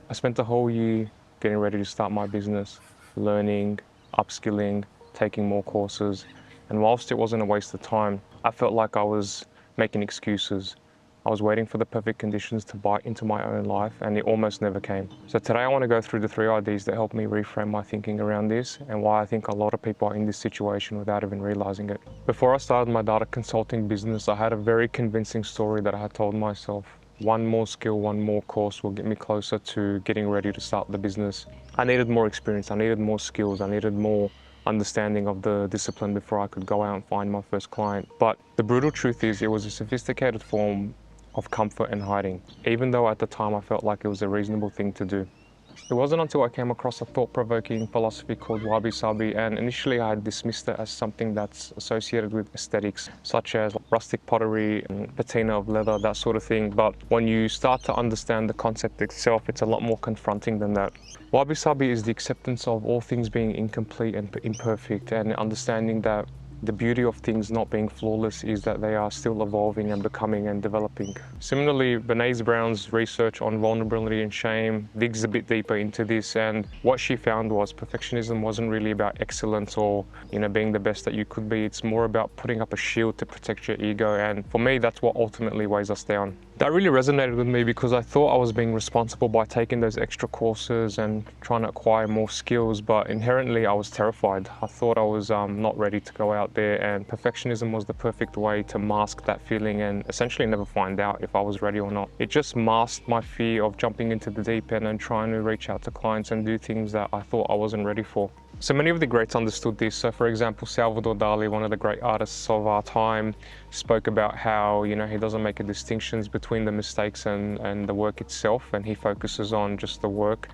I spent the whole year getting ready to start my business, learning, upskilling, taking more courses. And whilst it wasn't a waste of time, I felt like I was making excuses. I was waiting for the perfect conditions to bite into my own life, and it almost never came. So today I want to go through the 3 ideas that help me reframe my thinking around this and why I think a lot of people are in this situation without even realizing it. Before I started my data consulting business, I had a very convincing story that I had told myself. One more skill, one more course will get me closer to getting ready to start the business. I needed more experience, I needed more skills, I needed more understanding of the discipline before I could go out and find my first client. But the brutal truth is it was a sophisticated form of comfort and hiding, even though at the time I felt like it was a reasonable thing to do. It wasn't until I came across a thought-provoking philosophy called wabi-sabi, and initially I dismissed it as something that's associated with aesthetics, such as rustic pottery, and patina of leather, that sort of thing. But when you start to understand the concept itself, it's a lot more confronting than that. Wabi-sabi is the acceptance of all things being incomplete and imperfect, and understanding that the beauty of things not being flawless is that they are still evolving and becoming and developing. Similarly, Brené Brown's research on vulnerability and shame digs a bit deeper into this, and what she found was perfectionism wasn't really about excellence or being the best that you could be. It's more about putting up a shield to protect your ego, and for me that's what ultimately weighs us down. That really resonated with me because I thought I was being responsible by taking those extra courses and trying to acquire more skills, but inherently I was terrified. I thought I was not ready to go out there, and perfectionism was the perfect way to mask that feeling and essentially never find out if I was ready or not. It just masked my fear of jumping into the deep end and trying to reach out to clients and do things that I thought I wasn't ready for. So many of the greats understood this. So for example, Salvador Dali, one of the great artists of our time, spoke about how he doesn't make a distinctions between the mistakes and the work itself, and he focuses on just the work.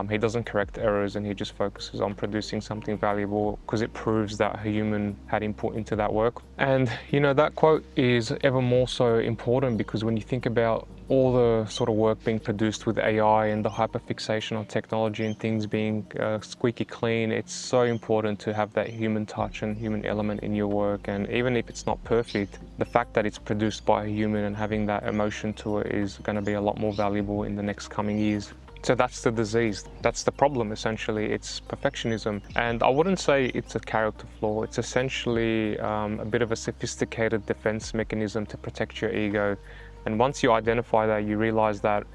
He doesn't correct errors, and he just focuses on producing something valuable because it proves that a human had input into that work. And that quote is ever more so important because when you think about all the sort of work being produced with AI and the hyperfixation on technology and things being squeaky clean, it's so important to have that human touch and human element in your work. And even if it's not perfect, the fact that it's produced by a human and having that emotion to it is going to be a lot more valuable in the next coming years. So that's the disease, that's the problem essentially, it's perfectionism. And I wouldn't say it's a character flaw, it's essentially a bit of a sophisticated defense mechanism to protect your ego. And once you identify that, you realize that,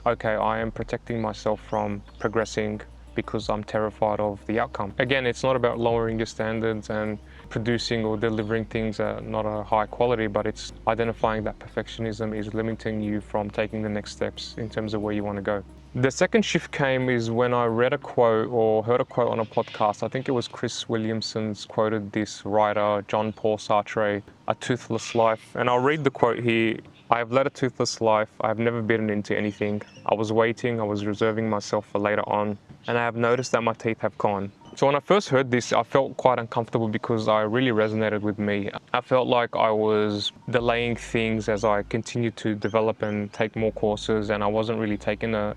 okay, I am protecting myself from progressing because I'm terrified of the outcome. Again, it's not about lowering your standards and producing or delivering things at not a high quality, but it's identifying that perfectionism is limiting you from taking the next steps in terms of where you want to go. The second shift came is when I read a quote or heard a quote on a podcast. I think it was Chris Williamson's quoted this writer, John Paul Sartre, "A toothless life." And I'll read the quote here. "I have led a toothless life. I have never bitten into anything. I was waiting, I was reserving myself for later on, and I have noticed that my teeth have gone." So when I first heard this, I felt quite uncomfortable because I really resonated with me. I felt like I was delaying things as I continued to develop and take more courses, and I wasn't really taking a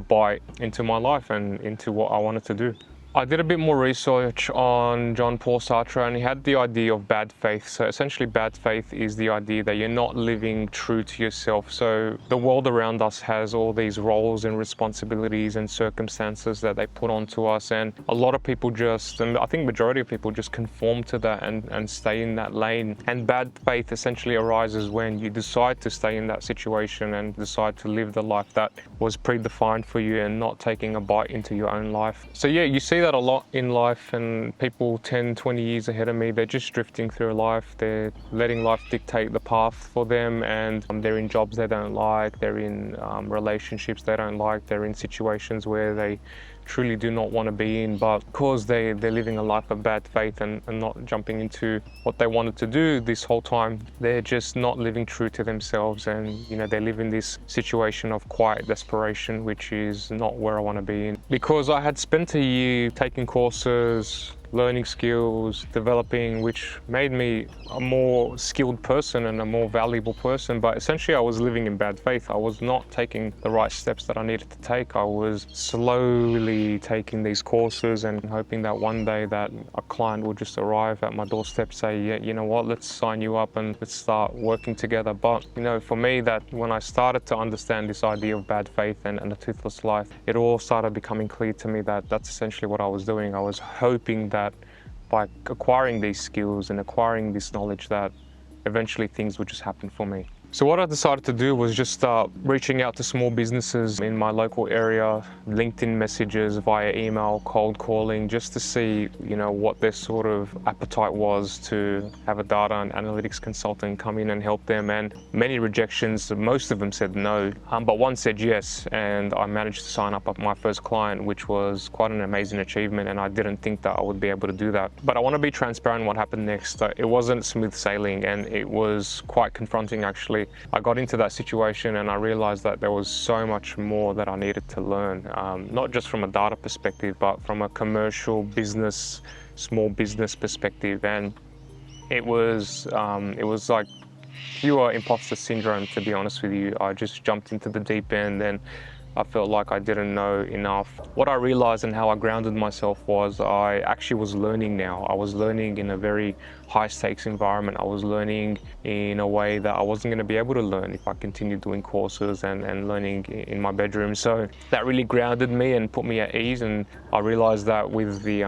bite into my life and into what I wanted to do. I did a bit more research on John Paul Sartre, and he had the idea of bad faith. So essentially bad faith is the idea that you're not living true to yourself. So the world around us has all these roles and responsibilities and circumstances that they put onto us, and a lot of people and I think majority of people just conform to that and stay in that lane. And bad faith essentially arises when you decide to stay in that situation and decide to live the life that was predefined for you and not taking a bite into your own life. So yeah, you see that a lot in life, and people 10, 20 years ahead of me, they're just drifting through life. They're letting life dictate the path for them, and they're in jobs they don't like, they're in relationships they don't like, they're in situations where they truly do not want to be in, but because they're living a life of bad faith and not jumping into what they wanted to do this whole time, they're just not living true to themselves, and they live in this situation of quiet desperation, which is not where I want to be in. Because I had spent a year taking courses, learning skills, developing, which made me a more skilled person and a more valuable person. But essentially I was living in bad faith. I was not taking the right steps that I needed to take. I was slowly taking these courses and hoping that one day that a client would just arrive at my doorstep, say, yeah, you know what, let's sign you up and let's start working together. But for me, that when I started to understand this idea of bad faith and a toothless life, it all started becoming clear to me that that's essentially what I was doing. I was hoping that by acquiring these skills and acquiring this knowledge that eventually things would just happen for me. So what I decided to do was just start reaching out to small businesses in my local area, LinkedIn messages, via email, cold calling, just to see, what their sort of appetite was to have a data and analytics consultant come in and help them. And many rejections, most of them said no, but one said yes. And I managed to sign up my first client, which was quite an amazing achievement. And I didn't think that I would be able to do that. But I want to be transparent what happened next. It wasn't smooth sailing, and it was quite confronting, actually. I got into that situation and I realized that there was so much more that I needed to learn, not just from a data perspective, but from a commercial business, small business perspective. And it was like pure imposter syndrome, to be honest with you. I just jumped into the deep end and I felt like I didn't know enough. What I realized and how I grounded myself was I actually was learning now. I was learning in a very high stakes environment. I was learning in a way that I wasn't going to be able to learn if I continued doing courses and learning in my bedroom. So that really grounded me and put me at ease. And I realized that with the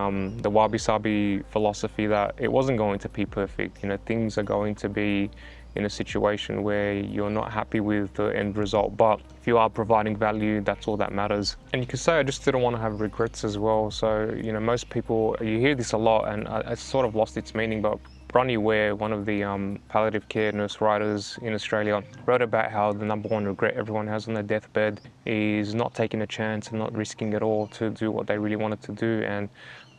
wabi-sabi philosophy, that it wasn't going to be perfect. Things are going to be in a situation where you're not happy with the end result, but if you are providing value, that's all that matters. And you could say I just didn't want to have regrets as well. So most people, you hear this a lot, and it's sort of lost its meaning, but Bronnie Ware, one of the palliative care nurse writers in Australia, wrote about how the number one regret everyone has on their deathbed is not taking a chance and not risking it all to do what they really wanted to do. And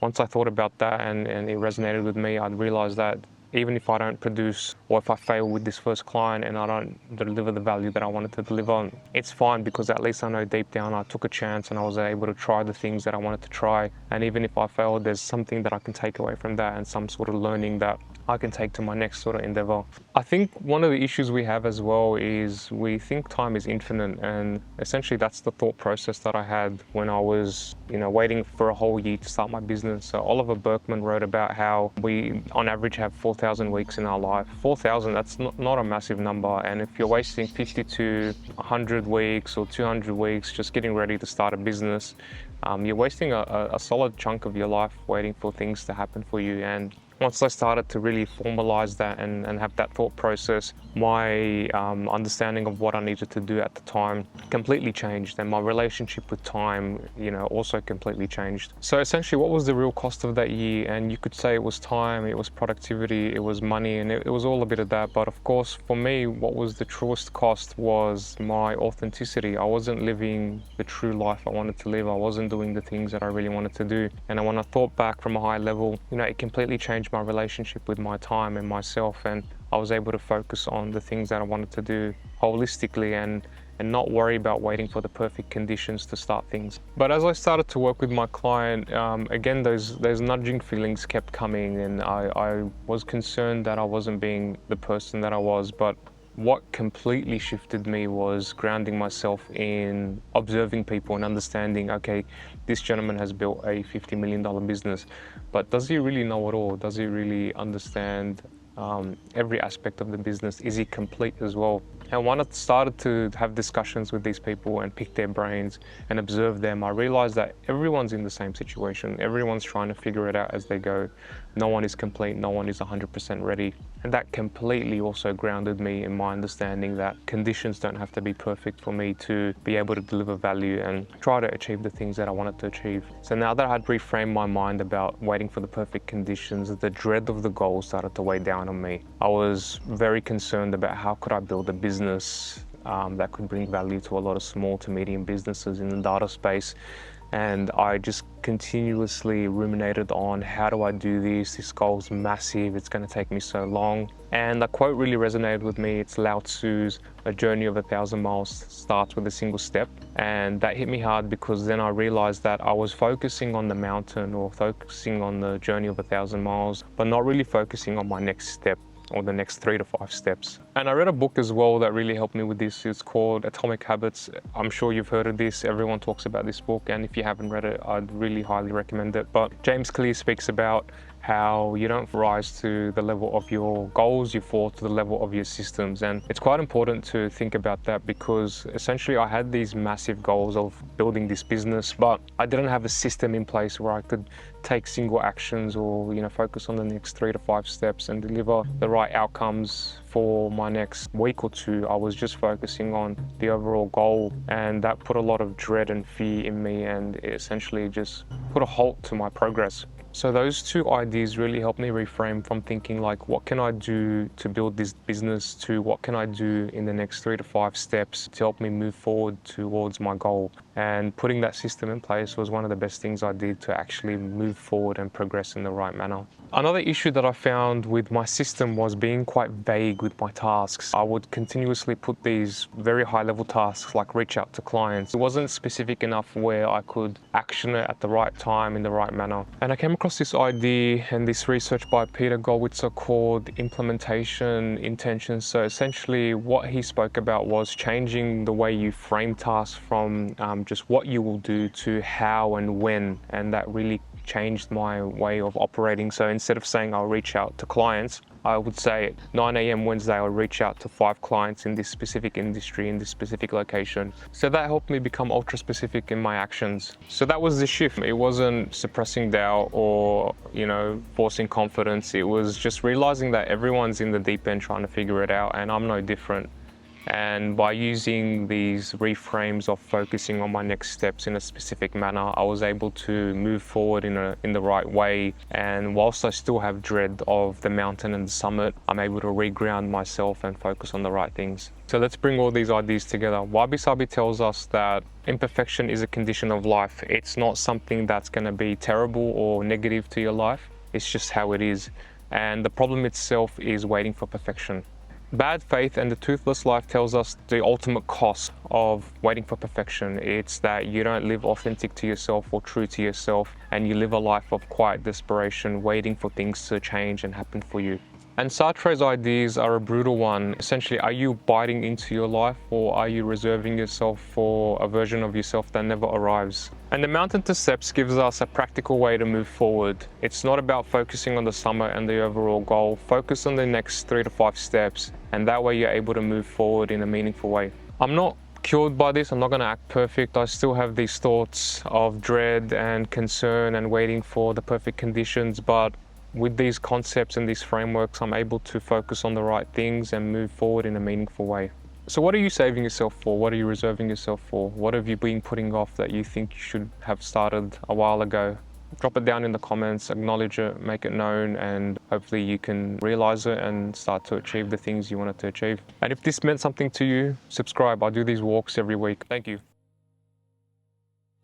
once I thought about that and it resonated with me, I realized that even if I don't produce, or if I fail with this first client and I don't deliver the value that I wanted to deliver, it's fine, because at least I know deep down I took a chance and I was able to try the things that I wanted to try. And even if I failed, there's something that I can take away from that and some sort of learning that I can take to my next sort of endeavor. I think one of the issues we have as well is we think time is infinite, and essentially that's the thought process that I had when I was, waiting for a whole year to start my business. So Oliver Burkeman wrote about how we on average have 4,000 weeks in our life. 4,000, that's not a massive number. And if you're wasting 50 to 100 weeks or 200 weeks just getting ready to start a business, you're wasting a solid chunk of your life waiting for things to happen for you. And once I started to really formalize that and have that thought process, my understanding of what I needed to do at the time completely changed, and my relationship with time, also completely changed. So essentially, what was the real cost of that year? And you could say it was time, it was productivity, it was money, and it was all a bit of that. But of course, for me, what was the truest cost was my authenticity. I wasn't living the true life I wanted to live. I wasn't doing the things that I really wanted to do. And when I thought back from a high level, it completely changed my relationship with my time and myself, and I was able to focus on the things that I wanted to do holistically and not worry about waiting for the perfect conditions to start things. But as I started to work with my client, again, those nudging feelings kept coming, and I was concerned that I wasn't being the person that I was. But what completely shifted me was grounding myself in observing people and understanding, okay, this gentleman has built a $50 million business, but does he really know it all? Does he really understand every aspect of the business? Is he complete as well? And when I started to have discussions with these people and pick their brains and observe them, I realized that everyone's in the same situation. Everyone's trying to figure it out as they go. No one is complete, no one is 100% ready. And that completely also grounded me in my understanding that conditions don't have to be perfect for me to be able to deliver value and try to achieve the things that I wanted to achieve. So now that I'd reframed my mind about waiting for the perfect conditions, the dread of the goal started to weigh down on me. I was very concerned about how could I build a business that could bring value to a lot of small to medium businesses in the data space. And I just continuously ruminated on, how do I do this? This goal's massive, it's going to take me so long. And the quote really resonated with me. It's Lao Tzu's, "A journey of 1,000 miles starts with a single step." And that hit me hard, because then I realized that I was focusing on the mountain, or focusing on the journey of 1,000 miles, but not really focusing on my next step, or the next 3 to 5 steps. And I read a book as well that really helped me with this. It's called Atomic Habits. I'm sure you've heard of this. Everyone talks about this book, and if you haven't read it, I'd really highly recommend it. But James Clear speaks about how you don't rise to the level of your goals, you fall to the level of your systems. And it's quite important to think about that, because essentially I had these massive goals of building this business, but I didn't have a system in place where I could take single actions, or focus on the next 3 to 5 steps and deliver the right outcomes for my next week or two. I was just focusing on the overall goal, and that put a lot of dread and fear in me, and it essentially just put a halt to my progress. So those two ideas really helped me reframe from thinking like, what can I do to build this business, to what can I do in the next 3 to 5 steps to help me move forward towards my goal. And putting that system in place was one of the best things I did to actually move forward and progress in the right manner. Another issue that I found with my system was being quite vague with my tasks. I would continuously put these very high level tasks, like reach out to clients. It wasn't specific enough where I could action it at the right time in the right manner. And I came across this idea and this research by Peter Gollwitzer called implementation intentions. So essentially what he spoke about was changing the way you frame tasks from just what you will do to how and when. And that really changed my way of operating. So instead of saying I'll reach out to clients, I would say at 9 a.m. Wednesday, I'll reach out to 5 clients in this specific industry, in this specific location. So that helped me become ultra specific in my actions. So that was the shift. It wasn't suppressing doubt or, forcing confidence. It was just realizing that everyone's in the deep end trying to figure it out, and I'm no different. And by using these reframes of focusing on my next steps in a specific manner, I was able to move forward in the right way. And whilst I still have dread of the mountain and the summit, I'm able to reground myself and focus on the right things. So let's bring all these ideas together. Wabi Sabi tells us that imperfection is a condition of life. It's not something that's going to be terrible or negative to your life. It's just how it is. And the problem itself is waiting for perfection. Bad Faith and the Toothless Life tells us the ultimate cost of waiting for perfection. It's that you don't live authentic to yourself or true to yourself, and you live a life of quiet desperation, waiting for things to change and happen for you. And Sartre's ideas are a brutal one. Essentially, are you biting into your life, or are you reserving yourself for a version of yourself that never arrives? And the Mountain to Steps gives us a practical way to move forward. It's not about focusing on the summit and the overall goal. Focus on the next 3 to 5 steps, and that way you're able to move forward in a meaningful way. I'm not cured by this. I'm not going to act perfect. I still have these thoughts of dread and concern and waiting for the perfect conditions, but with these concepts and these frameworks, I'm able to focus on the right things and move forward in a meaningful way. So what are you saving yourself for? What are you reserving yourself for? What have you been putting off that you think you should have started a while ago? Drop it down in the comments, acknowledge it, make it known, and hopefully you can realize it and start to achieve the things you wanted to achieve. And if this meant something to you, subscribe. I do these walks every week. Thank you.